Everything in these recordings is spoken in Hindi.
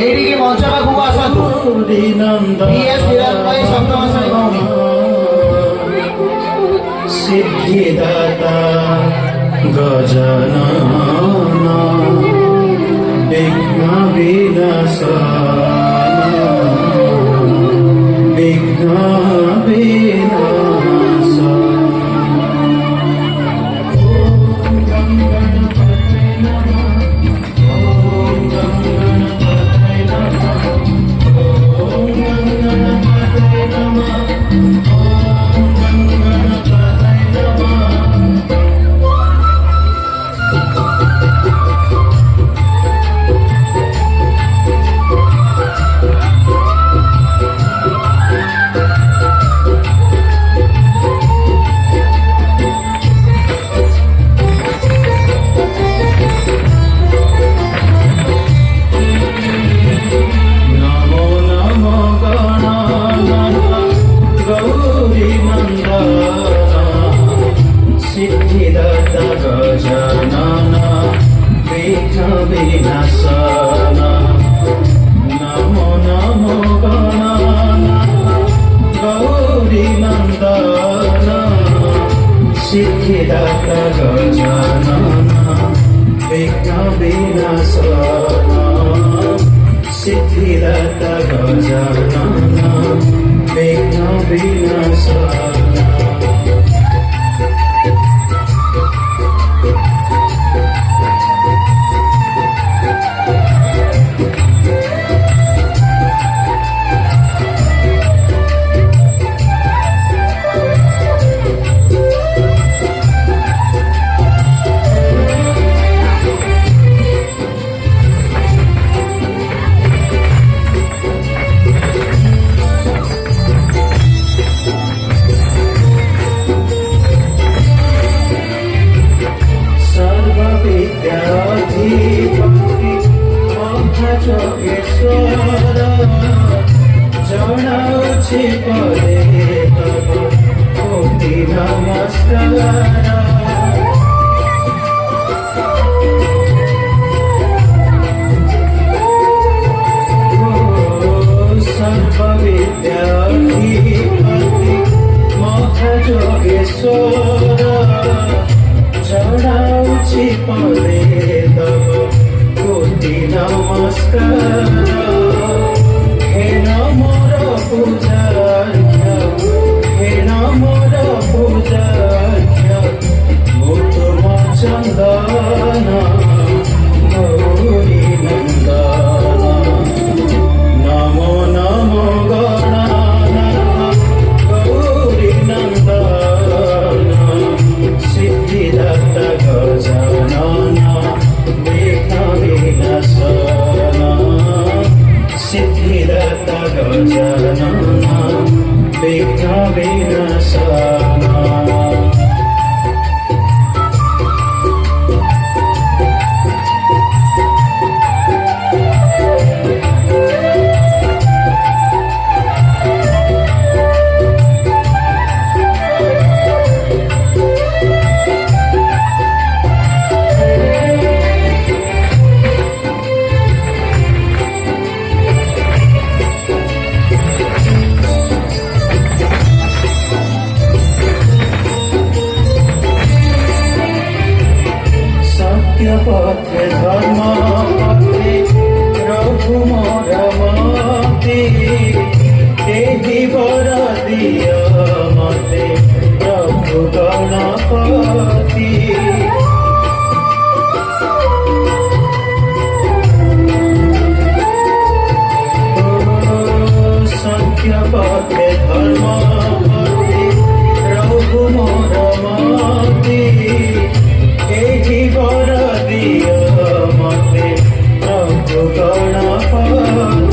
ଏଇଠିକି ମଞ୍ଚ ପାଖକୁ ଆସନ୍ତୁ। PS ବିରାଜଭାଇ ସପ୍ତମାସାରୀ ଭଉଣୀ। सिद्धिदाता गजानन विघ्न विनाशन विघ्न विनाशन। ओम गं गणपतये नमः। ओम गं गणपतये नमः। ओम गं गणपतये नमः। सिद्धिदाता गजानन विघ्न विनाशन नमो नमो गणानाथ गौरी नंदन। सिद्धिदाता गजानन विघ्न विनाशन सिद्धिदाता गजानन विघ्न विनाशन। जनाउछि पदे तव कोटि नमस्कार। सर्वविद्याधिपति महायोगेश्वर जनाउछि पदे तव कोटि नमस्कार। हे नमोर पूजार्घ्य हे नमोर पूजार्घ्य मुतुम चंदन गौरी नंदन। नमो नमो गणानाथ गौरी नंदन। सिद्धिदाता गजानन विघ्न विनाशन सिद्धिदाता गजानन विघ्न विनाशन। पथे धर्म पथे प्रभु मोर मति देहि वर दिय मते प्रभु गणपति। संख्य पथे धर्म पथे प्रभु मोर मति देहि वर दिय मते प्रभु गणपति।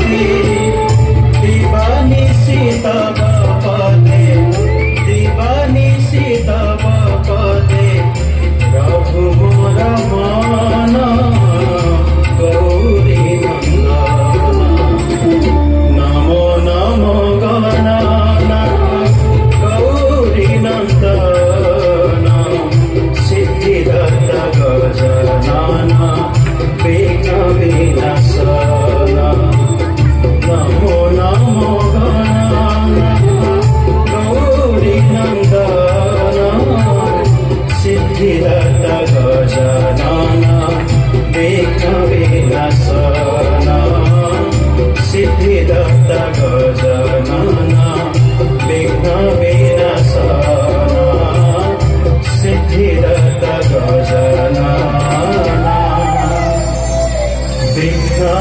विघ्न विनाशन सिद्धिदत्त गजानन विघ्न विनाशन सिद्धिदत्त गजानन विघ्न